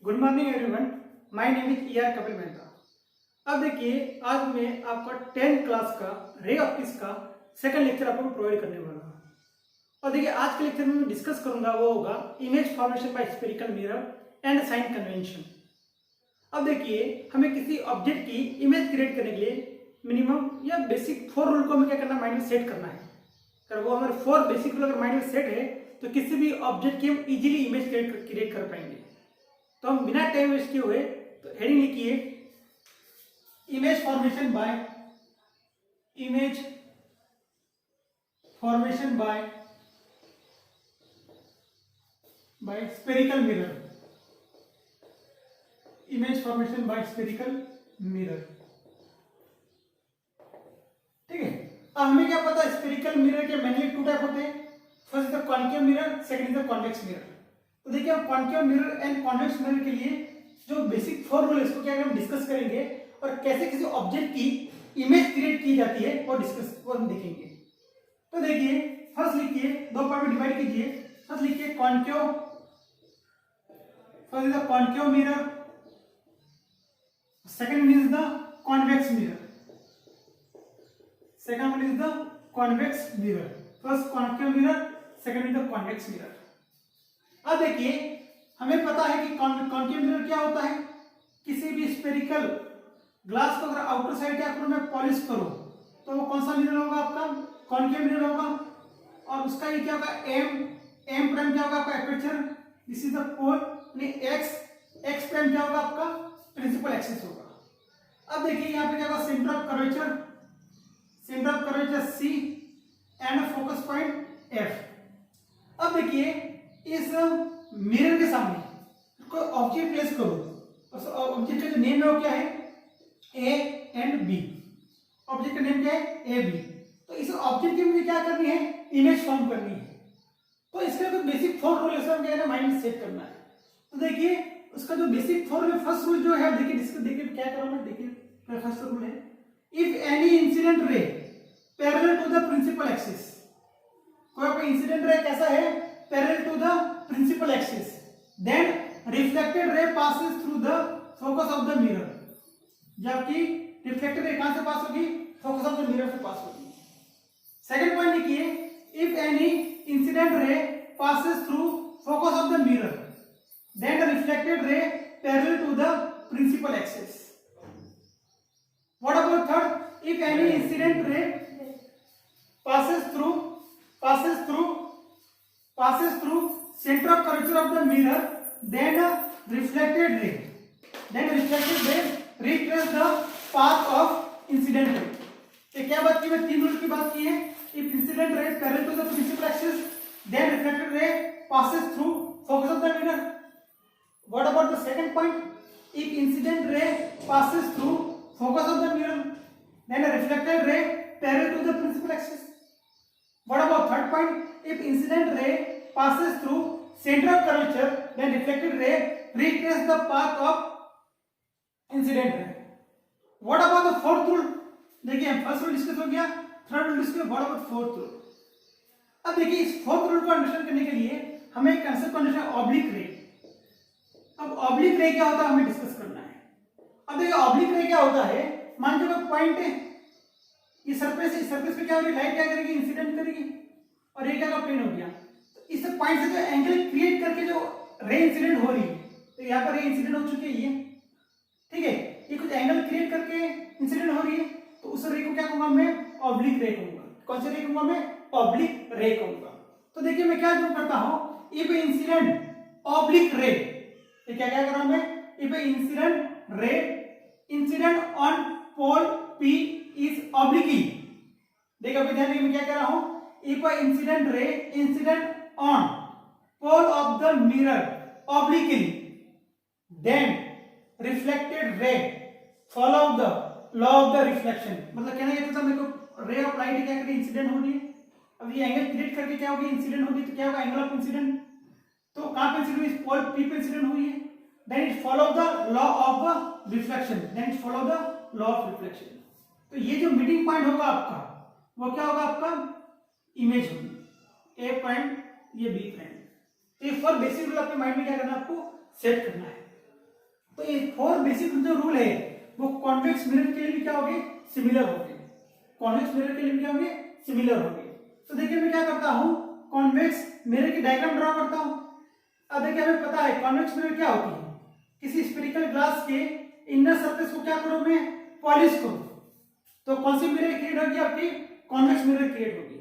Good morning everyone, my name is ER Kapil Mehta. अब देखिए, आज मैं आपका 10th क्लास का रे ऑप्टिक्स का सेकंड लेक्चर आपको प्रोवाइड करने वाला हूँ। और देखिए, आज के लेक्चर में मैं डिस्कस करूंगा वो होगा image formation by spherical mirror and sign convention. अब देखिए, हमें किसी ऑब्जेक्ट की इमेज क्रिएट करने के लिए मिनिमम या बेसिक 4 रूल को हमें क्या करना, माइंड में सेट करना है। अगर वो हमारे 4 बेसिक रूल अगर माइंड में सेट है तो किसी भी ऑब्जेक्ट की हम इजीली इमेज क्रिएट कर पाएंगे। तो हम बिना टाइम वेस्ट किए हुए तो हेडिंग लिखिए image formation by spherical mirror. Image formation by spherical mirror, ठीक है। अब हमें क्या पता है, स्फेरिकल मिरर के मेनली 2 टाइप होते हैं। First is the concave mirror, second is the convex mirror. तो देखिए, हम concave mirror and convex mirror के लिए जो बेसिक 4 रूल है इसको क्या हम डिस्कस करेंगे और कैसे किसी ऑब्जेक्ट की इमेज क्रिएट की जाती है वो हम देखेंगे। तो देखिए, फर्स्ट लिखिए, 2 पार्ट में डिवाइड कीजिए। फर्स्ट लिखिए concave, first is the concave mirror, second is the convex mirror. Second one is the convex mirror. First concave mirror, second is the convex mirror. अब देखिए, हमें पता है कि कॉन्केव मिरर क्या होता है। किसी भी स्फेरिकल ग्लास को अगर आउटर साइड क्या करो, मैं पॉलिश करूं, तो वो कौन सा मिरर होगा, आपका कॉन्केव मिरर होगा। और उसका ये क्या होगा, एम प्राइम क्या होगा आपका aperture, this is the pole, x prime क्या होगा आपका प्रिंसिपल एक्सिस होगा। अब देखिए, यहाँ पे क्या होगा, centre of curvature C and focus point F। अब देखिए, इस मिरर के सामने कोई ऑब्जेक्ट प्लेस करो, उस ऑब्जेक्ट का जो नेम है वो क्या है, A एंड B। ऑब्जेक्ट का नेम क्या है, A B। तो इस ऑब्जेक्ट की मुझे क्या करनी है, इमेज फॉर्म करनी है। तो इसका जो बेसिक 4 रूल है क्या है, माइंड में सेट करना है। तो देखिए, उसका जो बेसिक 4 रूल, फर्स्ट रूल जो है, देखिए क्या करो मैं, देखिए फर्स्ट रूल है, if any incident ray parallel to the principal axis. कोई इंसिडेंट रे कैसा है, parallel to the principal axis, then reflected ray passes through the focus of the mirror. जबकि रिफ्लेक्टेड रे कहां से पास होगी, focus of the mirror से pass होगी। Second point लिखिए, if any incident ray passes through focus of the mirror, then the reflected ray parallel to the principal axis. What about third, if any incident ray passes through center of curvature of the mirror, then reflected ray retrace the path of incident ray। ये क्या बात की, मैं 3 rule की बात की है। if incident ray parallel to the principal axis, then reflected ray passes through focus of the mirror। what about the second point, if incident ray passes through focus of the mirror, then a reflected ray parallel to the principal axis। what about third point, if incident ray passes through center of curvature, then reflected ray retrace the path of incident ray। what about the fourth rule, देखिए first rule discuss हो गया, third rule discuss, what about fourth rule। अब देखिए, इस fourth rule को understand करने के लिए हमें एक कांसेप्ट को अंडरस्टैंड, ऑब्लिक रे। अब ऑब्लिक रे क्या होता है हमें डिस्कस करना है। अब देखिए, ऑब्लिक रे क्या होता है, मान लो पॉइंट है, ये सरफेस पे क्या होगी, लाइट क्या करेगी, इंसिडेंट करेगी, और ये क्या प्लेन हो गया। तो इस पॉइंट से जो एंगल क्रिएट करके जो रे इंसिडेंट हो रही है, तो यहाँ पर रे इंसिडेंट हो चुकी है ये, ठीक है। ये कुछ एंगल क्रिएट करके इंसिडेंट हो रही है, तो उस रे को क्या कहूंगा मैं, ऑब्लिक रे कहूंगा। कौन से रे कहूंगा मैं, ऑब्लिक रे कहूंगा। तो देखिए, मैं क्या जो करता हूं, इफ इंसिडेंट ऑब्लिक रे, ये क्या कर रहा हूं मैं, if incident ray incident on pole P is obliquely। देखो अभी ध्यान मैं क्या कर रहा हूं, if a incident ray incident on pole of the mirror obliquely, then reflected ray follow the law of the reflection। मतलब कहना ये था, मेरे को रे ऑफ लाइट क्या करेगी, इंसिडेंट हो रही है। अब ये एंगल क्रिएट करके क्या होगी, इंसिडेंट होगी, तो क्या होगा, एंगल ऑफ इंसिडेंट। तो कहां पे इंसिडेंट हुई, पोल P पे इंसिडेंट हुई है, then it follow the law of reflection, then it follow the law of reflection। तो ये जो मीटिंग पॉइंट होगा आपका, वो क्या होगा, आपका इमेज होगी, ए पॉइंट, ये बी पॉइंट। तो ये 4 बेसिक रूल अपने माइंड में क्या करना है, आपको सेट करना है। तो ये 4 बेसिक जो रूल है वो कॉन्वेक्स मिरर के लिए भी क्या होंगे, सिमिलर होंगे। कॉन्वेक्स मिरर के लिए भी क्या होंगे, सिमिलर होंगे। तो देखिए मैं क्या करता हूं, कॉन्वेक्स मिरर की डायग्राम ड्रॉ करता हूं। अब देखिए हमें पता है कॉन्वेक्स मिरर क्या होती है, किसी स्फेरिकल ग्लास के इनर सरफेस को क्या करो मैं, पॉलिश करो, तो कौन सी मिरर क्रिएट होगी, आपकी कॉन्वेक्स मिरर क्रिएट होगी।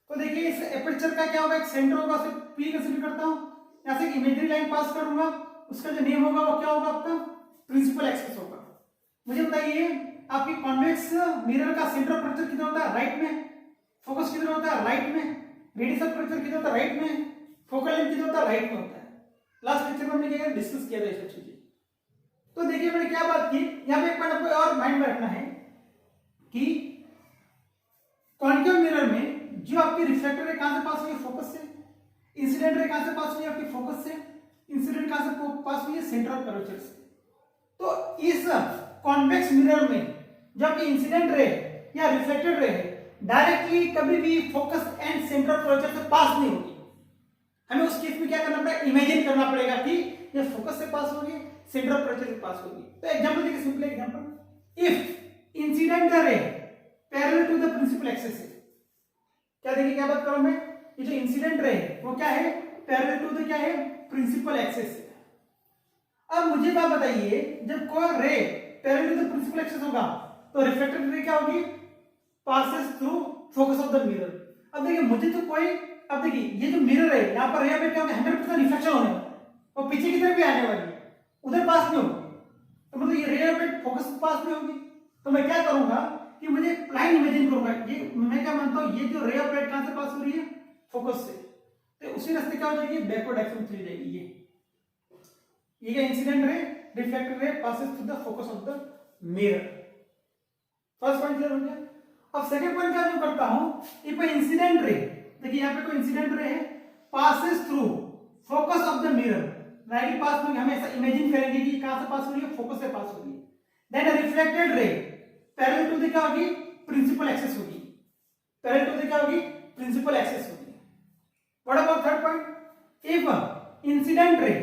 तो देखिए इस एपर्चर का क्या होगा, एक सेंटर होगा, उसे पी कंसीडर करता हूं, यहां से एक इमेजिनरी लाइन पास करूंगा, उसका जो नेम होगा वो क्या होगा, आपका प्रिंसिपल एक्सिस होगा। मुझे बताइए आपकी कॉन्वेक्स मिरर का सेंटर ऑफ कर्वेचर कितना होता है, राइट में, फोकस कितना होता है, राइट में, रेडियस ऑफ कर्वेचर कितना होता है, राइट में, फोकल लेंथ कितना होता है, राइट में होता है। लास्ट लेक्चर में हमने क्या डिस्कस किया था ये सब चीजें। तो देखिए मैंने क्या बात की, यहां पे एक पॉइंट आपको और माइंड में रखना है कि कॉन्केव मिरर में जो आपकी रिफ्लेक्टर रे कहां से पास हुई है, फोकस से, इंसिडेंट रे कहां से पास हुई है, आपकी फोकस से, इंसिडेंट कहां से पास हुई है, सेंटर ऑफ कर्वेचर से। तो इस कॉन्वेक्स मिरर में जो आपकी इंसिडेंट रे या रिफ्लेक्टेड रे है डायरेक्टली कभी भी focus and centre of curvature से पास नहीं होगी। हमें उस केस में क्या करना पड़ेगा, इमेजिन करना पड़ेगा कि ये फोकस से पास होगी, सेंटर ऑफ कर्वेचर से पास होगी। तो एग्जांपल देखिए, simple example, if incident ray parallel to the principal axis है, क्या देखिए क्या बात करूं मैं, ये जो इंसिडेंट रे है वो क्या है, पैरेलल टू द क्या है, प्रिंसिपल एक्सिस है। अब मुझे बात बताइए, जब कोई ray parallel to the principal axis होगा तो रिफ्लेक्टेड रे क्या होगी, passes through focus of the mirror. अब देखिए मुझे तो कोई, अब देखिए ये जो मिरर है यहां पर रे में क्या होगा, 100% रिफ्लेक्शन होने वाला है और पीछे की तरफ भी आने वाली है, उधर पास नहीं होगी, तो मतलब ये रे पे फोकस पास नहीं होगी। तो मैं क्या करूंगा कि मुझे एक लाइन इमेजिन करूंगा, ये मैं क्या मानता हूं, ये जो रे ऑफ लाइट कहां से पास हो रही है, फोकस से, तो उसी रास्ते क्या हो जाएगी, बैकवर्ड डायरेक्शन में चली जाएगी। ये क्या, incident ray reflected ray passes through the focus of the mirror. First point clear हो गया। अब सेकंड पॉइंट क्या जो करता हूं, इफ इंसिडेंट रे, देखिए यहां पे कोई इंसिडेंट रे है, passes through focus of the mirror, directly pass में, हम ऐसा इमेजिन करेंगे कि कहां से पास हो रही है, फोकस से पास हो रही है। Then reflected ray parallel to the क्या होगी, प्रिंसिपल एक्सिस होगी, पैरेलल टू द क्या होगी, प्रिंसिपल एक्सिस होगी। What about third point, if incident ray,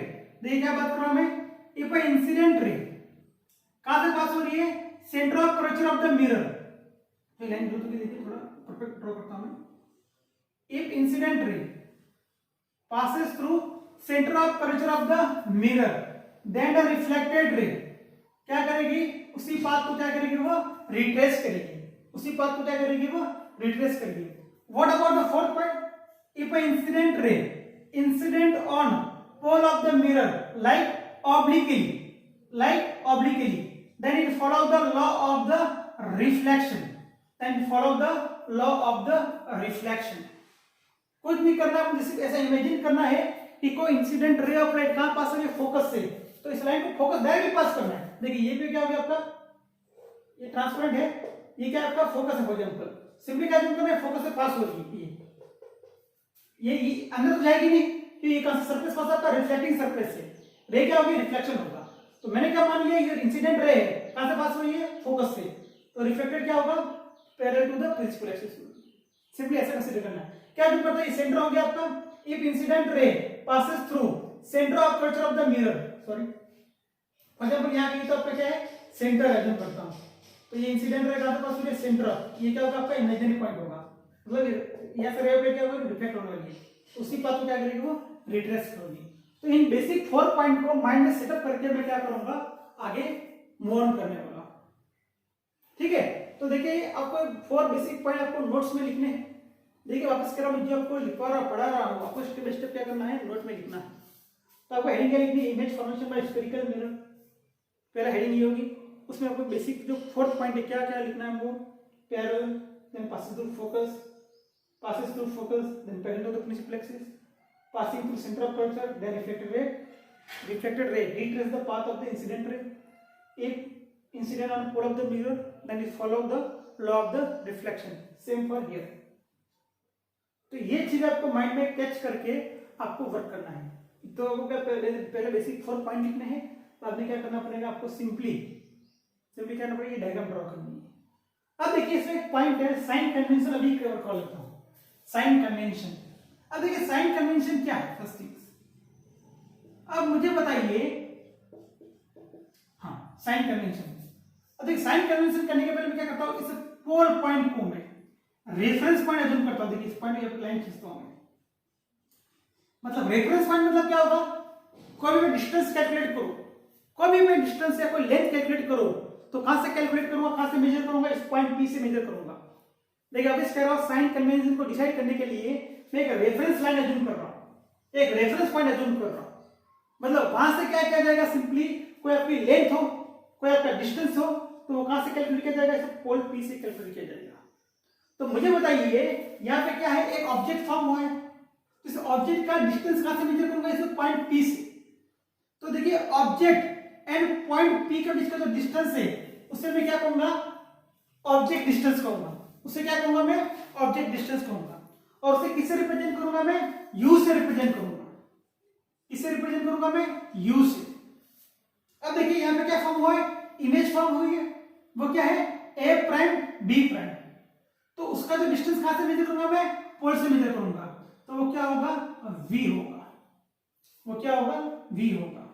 देखिए क्या बात कर रहा हूं मैं, इफ इंसिडेंट रे कहां से पास हो रही है, centre of curvature of the mirror, तो लाइन ड्रॉ करके देखिए, थोड़ा परफेक्ट ड्रॉ करता हूं मैं। इफ इंसिडेंट रे passes through center of curvature of the mirror, then the reflected ray क्या करेगी, उसी पाथ को क्या करेगी, वो रिट्रेस करेगी, उसी पाथ को क्या करेगी, वो रिट्रेस करेगी। What about the fourth point, if incident ray incident on pole of the mirror like obliquely, then it follow the law of the reflection, कुछ नहीं करना, मुझे सिर्फ ऐसा इमेजिन करना है कि कोई इंसिडेंट रे ऑफ लाइट कहां पास है, फोकस से, तो इस लाइन को फोकस डायरेक्टली पास करना है। देखिए ये भी क्या हो गया आपका, ये ट्रांसपेरेंट है, ये क्या आपका फोकस है, फॉर एग्जांपल सिंपली क्या करना है, फोकस से पास हो रही है, ये अंदर तो जाएगी नहीं, कि ये कहां से सरफेस पास आता है, रिफ्लेक्टिंग सरफेस से, रे क्या होगी, रिफ्लेक्शन होगा। तो मैंने क्या मान लिया, ये इंसिडेंट रे है, कहां से पास हो रही है, फोकस से, तो रिफ्लेक्टेड क्या होगा, parallel to the principal axis. Simply ऐसा कंसीडर करना है। क्या जो पता है, सेंटर हो गया आपका, if incident ray passes through centre of curvature of the mirror, sorry for example यहां की तो आपका क्या है, सेंटर है, करता हूं, तो ये इंसिडेंट रे कहां से पास हो रही है, सेंटर, ये क्या होगा, आपका इमेजिनरी पॉइंट होगा, मतलब यहां से रे पे क्या होगा, रिफ्लेक्ट होने वाली है, उसी पाथ को क्या करेगी, वो रिट्रेस करेगी। तो इन बेसिक 4 पॉइंट को माइंड में सेटअप करके मैं क्या करूंगा, आगे मूव ऑन करने वाला, ठीक है। तो देखिए आपको 4 बेसिक पॉइंट आपको नोट्स में लिखने हैं। देखिए वापस कर रहा हूं, जो आपको लिखवा रहा पढ़ा रहा हूं, आपको स्टेप बाय स्टेप क्या करना है, नोट में लिखना है। तो आपको हेडिंग क्या लिखनी है, image formation by spherical mirror, पहला हेडिंग ये होगी। उसमें आपको बेसिक जो 4th पॉइंट है क्या क्या लिखना है, वो parallel, then passing through focus, then parallel to the principal axis, passing through center of curvature, then reflected ray retrace the path of the incident ray. If incident on pole of the mirror, then it follow the law of the reflection. Same for here. तो ये चीज आपको mind में catch करके आपको work करना है। तो आपको क्या पहले बेसिक 4 पॉइंट लिखने हैं, बाद में क्या करना पड़ेगा, आपको सिंपली क्या करना पड़ेगा, ये डायग्राम ड्रॉ करनी है। अब देखिए इसमें एक पॉइंट है, साइन कन्वेंशन, अभी कवर कर लेता हूं, साइन कन्वेंशन। अब देखिए साइन कन्वेंशन क्या है, फर्स्ट थिंग्स। अब मुझे बताइए साइन कन्वेंशन। अब देखिए साइन कन्वेंशन करने के पहले मैं क्या करता हूं, इस पोल पॉइंट को मैं रेफरेंस पॉइंट अज्यूम करता हूं। देखिए इस पॉइंट पे लाइन खींचता हूं मैं, मतलब रेफरेंस पॉइंट मतलब क्या होगा, कोई भी डिस्टेंस कैलकुलेट करो, कोई भी मैं डिस्टेंस या कोई लेंथ कैलकुलेट करो तो कहां से कैलकुलेट करूंगा, कहां से मेजर करूंगा, इस पॉइंट पी से मेजर करूंगा। देखिए अब इस कह रहा हूं साइन कन्वेंशन को डिसाइड करने के लिए मैं एक रेफरेंस लाइन अज्यूम कर रहा हूं, एक रेफरेंस पॉइंट अज्यूम कर रहा हूं। मतलब वहां से क्या किया जाएगा, सिंपली कोई आपकी लेंथ हो, कोई आपका डिस्टेंस हो, तो वो कहां से कैलकुलेट किया जाएगा, इस पोल पी से कैलकुलेट किया जाएगा। तो मुझे बताइए यहाँ पे क्या है, एक ऑब्जेक्ट फॉर्म हुआ है, इस ऑब्जेक्ट का डिस्टेंस कहां से मेजर करूंगा, इस पॉइंट पी से। तो देखिए ऑब्जेक्ट एंड पॉइंट पी के बीच का जो डिस्टेंस है उसे मैं क्या कहूंगा, ऑब्जेक्ट डिस्टेंस कहूंगा, उसे क्या कहूंगा मैं, ऑब्जेक्ट डिस्टेंस कहूंगा। और उसे किससे रिप्रेजेंट करूंगा मैं, यू से रिप्रेजेंट करूंगा। किससे रिप्रेजेंट करूंगा मैं, यू से। अब देखिए यहां पे क्या फॉर्म हुआ है, इमेज फॉर्म हुई है, वो क्या है, ए प्राइम बी प्राइम। तो उसका जो डिस्टेंस कहां से मेजर करूंगा मैं, पोल से मेजर करूंगा, तो वो क्या होगा, v होगा। वो क्या होगा, v होगा।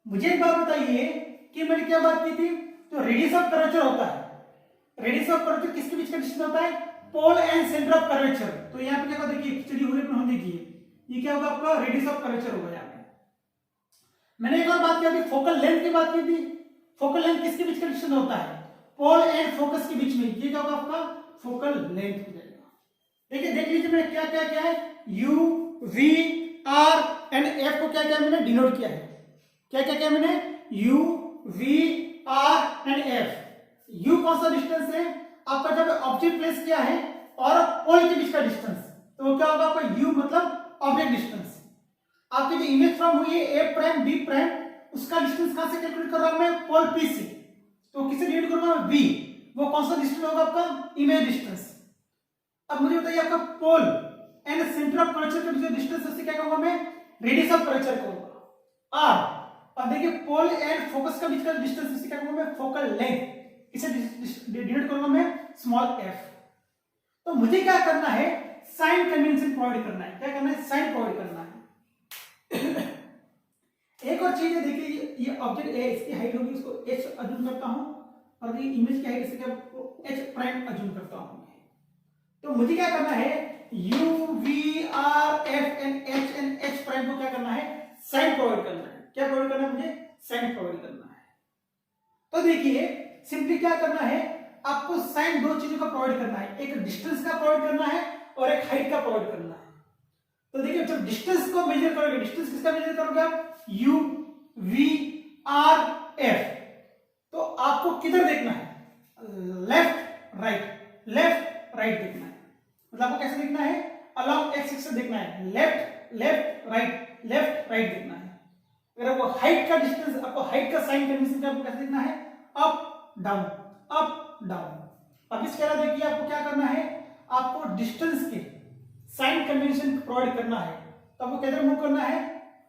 मुझे एक बात बताइए कि मैंने क्या बात की थी, तो रेडियस ऑफ कर्वेचर होता है, रेडियस ऑफ कर्वेचर किसके बीच का डिस्टेंस होता है, pole and centre of curvature. तो यहाँ पे क्या होगा, देखिए खिचड़ी हो रही है, देखिए ये क्या होगा आपका, रेडियस ऑफ कर्वेचर होगा। यहाँ पे मैंने एक और बात की थी, फोकल लेंथ की बात की थी। फोकल लेंथ किसके बीच का डिस्टेंस होता है, पोल एंड फोकस के बीच में, ये क्या होगा आपका, फोकल लेंथ हो जाएगा। देखिए देख लीजिए मैंने क्या क्या किया है, U V R and F को क्या क्या मैंने डिनोट किया है, क्या क्या किया मैंने, U V R and F. U कौन सा डिस्टेंस है आपका, जब ऑब्जेक्ट प्लेस किया है और पोल के बीच का डिस्टेंस, तो वो क्या होगा आपका, यू मतलब ऑब्जेक्ट डिस्टेंस। आपकी जो इमेज फॉर्म हुई है ए प्राइम बी प्राइम, उसका डिस्टेंस कहां से कैलकुलेट कर रहा हूं मैं, पोल पी से। तो किसे डिवाइड करूंगा, वी, वो कौन सा डिस्टेंस होगा आपका, इमेज डिस्टेंस। अब मुझे बताइए आपका pole and centre of curvature के बीच डिस्टेंस, उससे क्या कहूंगा मैं, रेडियस ऑफ कर्वेचर कहूंगा, आर। अब देखिए पोल एंड फोकस के बीच का डिस्टेंस, उससे क्या कहूंगा मैं, फोकल लेंथ, इसे डिनोट करूंगा मैं स्मॉल एफ। तो मुझे क्या करना है, साइन कन्वेंशन प्रोवाइड करना है। क्या करना है, साइन प्रोवाइड करना है। एक और चीज है, देखिए ये ऑब्जेक्ट है, इसकी हाइट होगी, उसको h अज्यूम करता हूं, और ये इमेज की हाइट इसे क्या h प्राइम अज्यूम करता हूं। तो मुझे क्या करना है, u v r f and h prime को क्या करना है, साइन प्रोवाइड करना है। क्या प्रोवाइड करना है मुझे, साइन प्रोवाइड करना है। तो देखिए सिंपली क्या करना है, आपको साइन दो चीजों का प्रोवाइड करना है, एक डिस्टेंस का प्रोवाइड करना है और एक हाइट का प्रोवाइड करना है। तो देखिए जब डिस्टेंस को मेजर करोगे, डिस्टेंस किसका मेजर करोगे आप, u v r f, तो आपको किधर देखना है, लेफ्ट राइट, लेफ्ट राइट देखना है। मतलब आपको कैसे देखना है, अलोंग एक्स एक्सिस देखना है, left left right, left right देखना है। अगर आपको हाइट का डिस्टेंस, आपको हाइट का साइन कन्वेंशन का आपको कैसे देखना है, अप डाउन, अप डाउन। अब इसके अलावा देखिए आपको क्या करना है, आपको डिस्टेंस के साइन कन्वेंशन प्रोवाइड करना है, तो आपको किधर मूव करना है,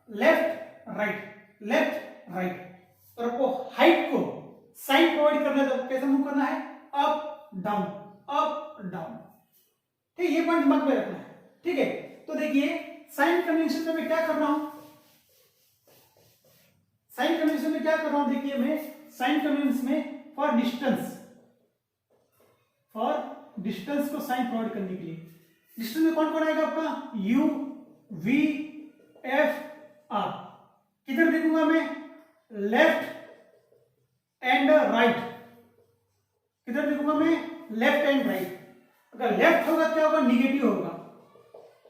लेफ्ट राइट, लेफ्ट राइट। और आपको हाइट को साइन प्रोवाइड करना है, तो कैसे मूव करना है, अप डाउन, अप डाउन। ठीक, ये पॉइंट दिमाग में रखना है। ठीक है, तो देखिए साइन कन्वेंशन में मैं क्या कर रहा हूं, साइन कन्वेंशन में क्या कर रहा हूं, देखिए मैं साइन कन्वेंशन में फॉर डिस्टेंस को साइन प्रोवाइड करने के लिए, डिस्टेंस में कौन कौन आएगा आपका, u v f r। किधर देखूंगा मैं, लेफ्ट एंड राइट, किधर देखूंगा मैं, लेफ्ट एंड राइट। अगर लेफ्ट होगा क्या होगा, निगेटिव होगा।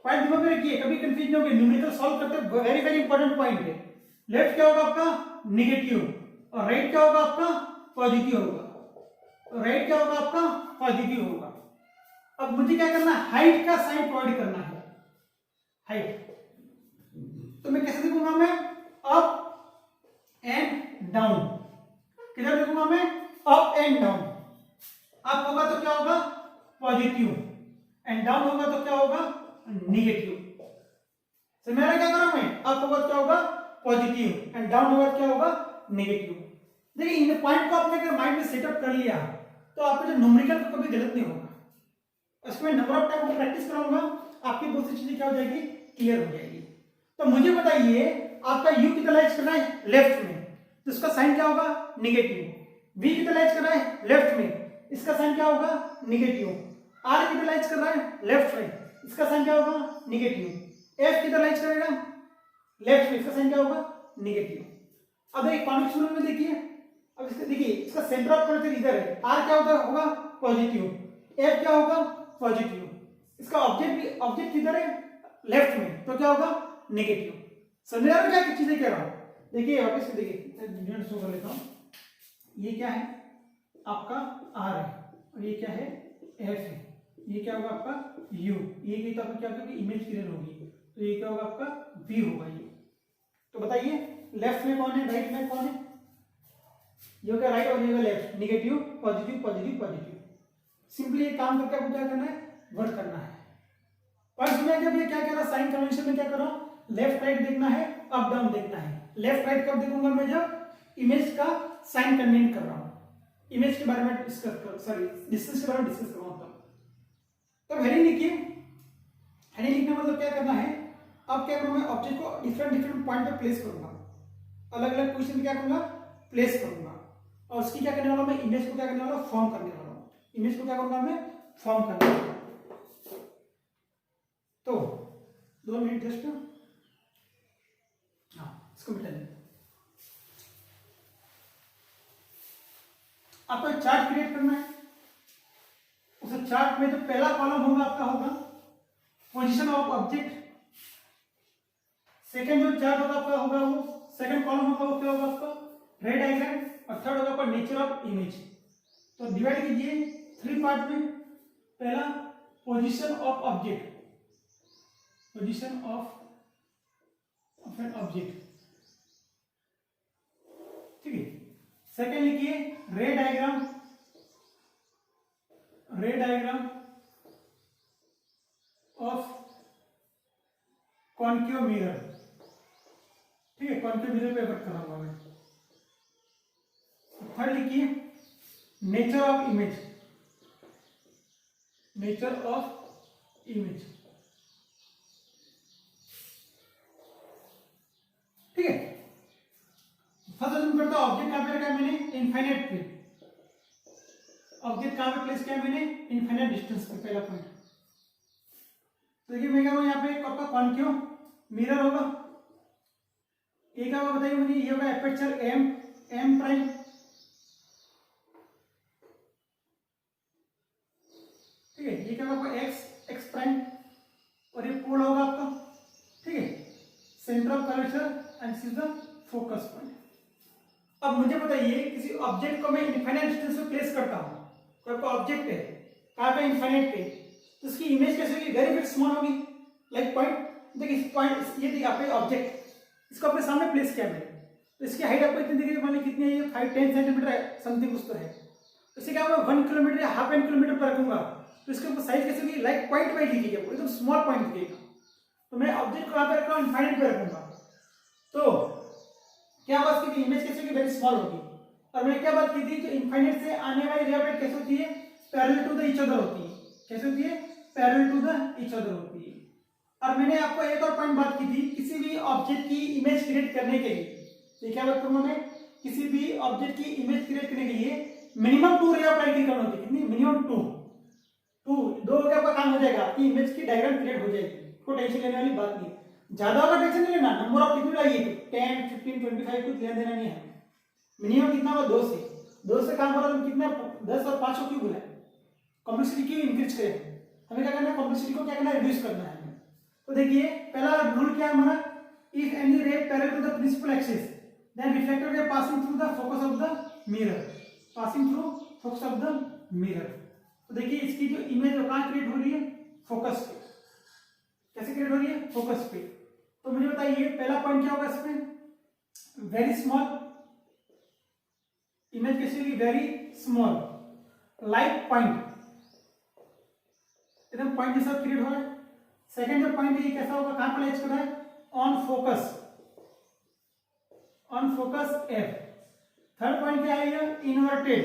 पॉइंट दिमाग में रखिए, कभी कंफ्यूज नहीं होगे, न्यूमेरिकल सॉल्व करते वेरी वेरी इंपॉर्टेंट पॉइंट है। लेफ्ट क्या होगा आपका, निगेटिव, और राइट क्या होगा आपका, पॉजिटिव होगा। तो राइट क्या होगा आपका, पॉजिटिव होगा। अब मुझे क्या करना है, हाइट का साइन प्रोवाइड करना है, हाइट। तो मैं कैसे देखूंगा मैं, अप एंड डाउन। किधर देखूंगा मैं, अप एंड डाउन। अप होगा तो क्या होगा, पॉजिटिव, एंड डाउन होगा तो क्या होगा, निगेटिव। तो मेरा क्या करूं मैं, अप होगा तो क्या होगा, पॉजिटिव, एंड डाउन होगा तो क्या होगा, नेगेटिव। देखिए इन पॉइंट को आपने अगर माइंड में सेटअप कर लिया तो आपको जो न्यूमेरिकल का कभी गलत नहीं होगा। इसमें नंबर ऑफ टाइम प्रैक्टिस कराऊंगा, आपकी बहुत सी चीजें क्या हो जाएगी, क्लियर हो जाएगी। तो मुझे बताइए आपका यू कितना लाइज करना है, लेफ्ट में, तो इसका साइन क्या होगा, नेगेटिव। वी किधर लाइज कर रहा है, लेफ्ट में, इसका साइन क्या होगा, नेगेटिव। आर किधर लाइज कर रहा है, लेफ्ट में, इसका साइन क्या होगा, नेगेटिव। एफ किधर लाइज करेगा, लेफ्ट में, इसका साइन क्या होगा, नेगेटिव। अब एक कॉन्वेक्स रूल में देखिए, अब इसका देखिए, इसका सेंटर ऑफ कर्वेचर इधर है, आर क्या होगा पॉजिटिव, एफ क्या होगा पॉजिटिव, इसका ऑब्जेक्ट किधर है, लेफ्ट में, तो क्या होगा, नेगेटिव। समझ आ रहा है क्या चीजें कह रहा हूं। देखिए वापस से देखिए, यूनिट शो कर लेता हूं। ये क्या है आपका आर है, और ये क्या है एफ है, ये क्या होगा आपका यू, ये तो आपका क्या होगा, इमेज किरण होगी, तो ये क्या होगा आपका वी होगा ये। तो बताइए लेफ्ट में कौन है, राइट में कौन है, ये होगा राइट और ये होगा left, negative positive positive positive. Simply ये काम करके आपको क्या करना है, वर्क करना है। और इसमें जब ये क्या कह रहा है, साइन कन्वेंशन में क्या कर रहा हूं, लेफ्ट राइट देखना है, अप डाउन देखना है। लेफ्ट राइट कब देखूंगा मैं, जब इमेज का साइन कन्वेंट कर रहा हूं, इमेज के बारे में डिस्कस के बारे में डिस्कस कर रहा हूं। तब हेडिंग लिखिए, हेडिंग लिखने मतलब क्या करना है, अब क्या करूंगा, ऑब्जेक्ट को डिफरेंट पॉइंट पे प्लेस करूंगा, अलग अलग पोजीशन पे क्या करूंगा, प्लेस करूंगा, और उसकी क्या करने वाला हूं मैं, इमेज को क्या करने वाला हूं, फॉर्म करने वाला हूं, इमेज को क्या करूंगा मैं, फॉर्म करने वाला हूं। तो 2 मिनट जस्ट, हाँ इसको मिटा दें। आपको एक चार्ट क्रिएट करना है, उस चार्ट में जो पहला कॉलम होगा आपका होगा पोजीशन ऑफ ऑब्जेक्ट, सेकंड जो चार्ट होगा वो सेकंड कॉलम होगा वो क्या होगा आपका रे डायग्राम, और थर्ड होगा आपका नेचर ऑफ इमेज। तो डिवाइड कीजिए 3 पार्ट में। पहला position of object, position of an object, ठीक है। सेकंड लिखिए रे डायग्राम ऑफ कॉन्केव मिरर, ठीक है, कॉन्केव मिरर पे वर्क कर रहा हूं मैं। थर्ड लिखिए nature of image, nature of image, ठीक है। फर्स्ट अज्यूम करता हूं ऑब्जेक्ट कहां पे रखा है मैंने, इनफाइनाइट पे, ऑब्जेक्ट कहां पे प्लेस किया मैंने, इनफाइनाइट डिस्टेंस पे, पहला पॉइंट। तो देखिए मैं क्या हूं, यहाँ पे आपका कॉन्केव मिरर होगा, ये क्या होगा बताइए मुझे, ये होगा एपर्चर एम प्राइम, ठीक है, ये क्या होगा एक्स प्राइम, और ये पोल होगा आपका, ठीक है, centre of curvature and this is the focus point. अब मुझे बताइए किसी ऑब्जेक्ट को मैं इनफाइनाइट डिस्टेंस पे प्लेस करता हूं, कोई आपका ऑब्जेक्ट है कहां पे, इनफाइनाइट पे, तो इसकी इमेज कैसे होगी, वेरी बिग स्मॉल होगी, लाइक पॉइंट। देखिए इस पॉइंट, ये देखिए आपका ऑब्जेक्ट, इसको अपने सामने प्लेस किया मैंने, तो इसकी हाइट आपको इतनी दिख रही है, कितनी है ये 5-10 सेंटीमीटर है, समथिंग कुछ तो है। तो इसे क्या मैं 1 किलोमीटर या हाफ एन किलोमीटर पर रखूंगा, तो इसके साइज कैसे होगी, लाइक पॉइंट वाइज दिखेगी, एकदम स्मॉल पॉइंट दिखेगा। तो मैं ऑब्जेक्ट को कहां पे रख रहा हूं, इनफाइनाइट पे रखूंगा, तो क्या बात की इमेज कैसे होगी, वेरी स्मॉल होगी। और मैंने क्या बात की थी, जो इनफाइनाइट से आने वाली रे ऑफ लाइट कैसे होती है, parallel to the each other होती है, कैसे होती है, parallel to the each other होती है। और मैंने आपको एक और पॉइंट बात की थी, किसी भी ऑब्जेक्ट की इमेज क्रिएट करने के लिए, ये क्या बात करूंगा मैं, किसी भी ऑब्जेक्ट की इमेज क्रिएट करने के लिए मिनिमम 2 रे ऑफ लाइट की करनी होती है, कितनी, मिनिमम 2 दो का आपका काम हो जाएगा, आपकी इमेज की डायग्राम क्रिएट हो जाएगी, कोई टेंशन लेने वाली बात नहीं। ज्यादा होगा टेंशन नहीं लेना, नंबर ऑफ कितनी लाइए, 10 15 25 कुछ लेना देना नहीं है, मिनिमम कितना होगा, 2 से काम करो, तो कितना 10 और 5 क्यों बोला, कॉम्प्लेक्सिटी क्यों इंक्रीज करें, हमें क्या करना है, कॉम्प्लेक्सिटी को क्या करना है, रिड्यूस करना है। तो देखिए पहला रूल क्या है हमारा, if any ray parallel to the principal axis then reflected ray passing through the focus of the mirror, passing through focus of the mirror. तो देखिए इसकी जो इमेज कहां क्रिएट हो रही है, फोकस पे, कैसे क्रिएट हो रही है, फोकस पे। तो मुझे बताइए पहला पॉइंट क्या होगा इसमें, वेरी स्मॉल, इमेज कैसी होगी, वेरी स्मॉल, लाइक पॉइंट, एकदम पॉइंट जैसा क्रिएट हो रहा है। सेकंड जो पॉइंट है ये कैसा होगा, कहां प्लेस कर रहा है, on focus F. Third point क्या है, ये इन्वर्टेड,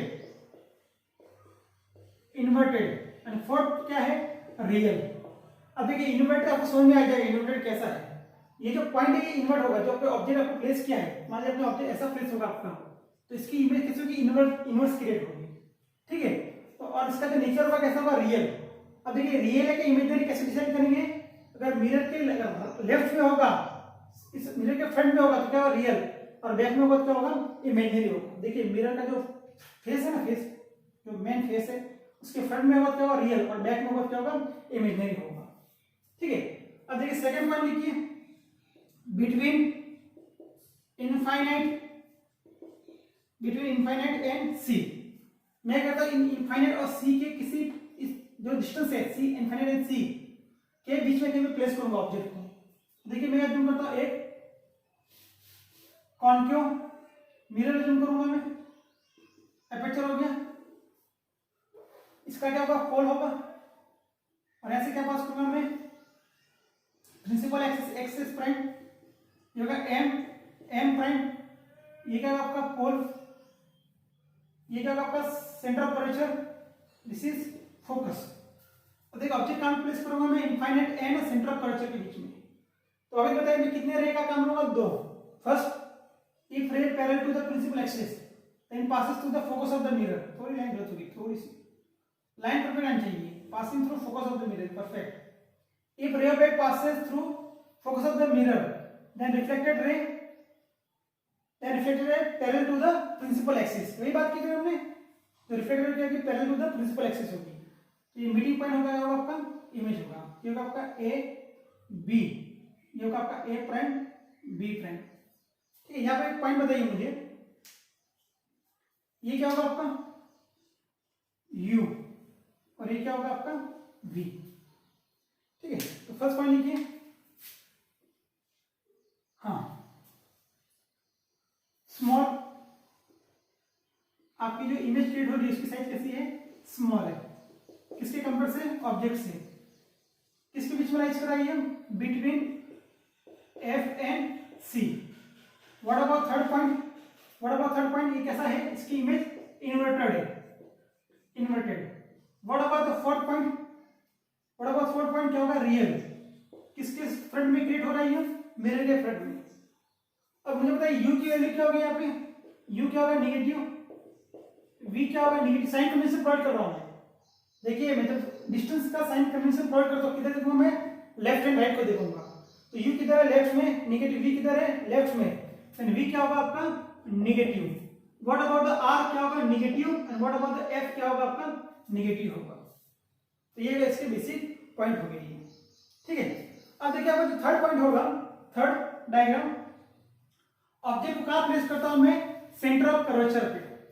एंड फोर्थ क्या है, रियल। अब देखिए इन्वर्टेड आपको समझ में आ जाएगा इन्वर्टेड कैसा है, ये जो पॉइंट है ये इन्वर्ट होगा, जो ऑब्जेक्ट आपको प्लेस किया है, मान लीजिए अपने ऑब्जेक्ट ऐसा प्लेस होगा आपका, तो इसकी इमेज कैसे होगी, इनवर्स क्रिएट होगी, ठीक है। तो और इसका जो नेचर होगा कैसा होगा, रियल। अब देखिए रियल है कि इमेजिनरी कैसे डिसाइड करेंगे, अगर मिरर के लेफ्ट में होगा, इस मिरर के फ्रंट में होगा तो क्या होगा, रियल, और बैक में होगा तो क्या होगा, इमेजिनरी होगा। देखिए मिरर का जो फेस है ना, फेस जो मेन फेस है उसके फ्रंट में होगा तो क्या होगा, रियल, और बैक में होगा तो क्या होगा, इमेजिनरी होगा, ठीक है। अब देखिए सेकंड पॉइंट लिखिए, बिटवीन इनफाइनाइट एंड सी। मैं कहता हूं इनफाइनाइट और सी के किसी जो डिस्टेंस है सी, इनफाइनाइट एंड सी के बीच में कहीं भी प्लेस करूंगा ऑब्जेक्ट को। देखिए मैं जूम करता हूं, एक कॉन्केव मिरर जूम करूंगा मैं, एपर्चर हो गया, इसका क्या होगा, फोल होगा, और ऐसे क्या पास करूंगा मैं, प्रिंसिपल एक्सिस प्राइम, ये होगा एम प्राइम, ये क्या होगा आपका पोल, ये क्या होगा आपका centre of curvature, this is focus. तो देखो ऑब्जेक्ट कहां प्लेस करूंगा मैं, infinite and centre of curvature के बीच में। तो अभी बताइए मैं कितने रे का काम करूंगा, दो। First, if ray parallel to the principal axis then passes through the focus of the mirror. थोड़ी लाइन गलत होगी, थोड़ी सी लाइन परफेक्ट आनी चाहिए, passing through focus of the mirror, perfect. If ray of light passes through focus of the mirror then reflected ray parallel to the principal axis। वही बात की थी हमने, तो रिफ्लेक्टेड रे क्या होगी, parallel to the principal axis होगी। तो ये मीटिंग पॉइंट होगा आपका, इमेज होगा, ये होगा आपका ए बी, ये होगा आपका ए प्राइम बी प्राइम, ठीक है। यहाँ पे एक पॉइंट बताइए मुझे, ये क्या होगा आपका यू, और ये क्या होगा आपका वी, ठीक है। तो फर्स्ट पॉइंट लिखिए, हाँ स्मॉल, आपकी जो इमेज क्रिएट हो रही है उसकी साइज कैसी है, स्मॉल है, किसके कंपेयर से, ऑब्जेक्ट से। किसके बीच में लाइज कराई है, between F and C. What about third point, ये कैसा है, इसकी इमेज इन्वर्टेड है, inverted. What about the fourth point क्या होगा, रियल, किसके फ्रंट में क्रिएट हो रहा है, मिरर के फ्रंट में। अब मुझे बताइए यू की वैल्यू क्या होगी, यहाँ पे यू क्या होगा, निगेटिव, वी क्या होगा, निगेटिव। साइन कन्वेंशन प्रोवाइड कर रहा हूं मैं, देखिए मैं जब डिस्टेंस का साइन कन्वेंशन प्रोवाइड करता हूं, किधर देखूंगा मैं, लेफ्ट एंड राइट को देखूंगा। तो यू किधर है, लेफ्ट में, निगेटिव, वी किधर है, लेफ्ट में, एंड वी क्या होगा आपका negative. What about the R क्या होगा, negative, and what about the F क्या होगा आपका निगेटिव होगा। तो ये इसके बेसिक पॉइंट हो गए, ठीक है। अब देखिए आपका जो थर्ड पॉइंट होगा, थर्ड डायग्राम, ऑब्जेक्ट को कहां प्लेस करता हूं मैं, सेंटर ऑफ कर्वेचर पे।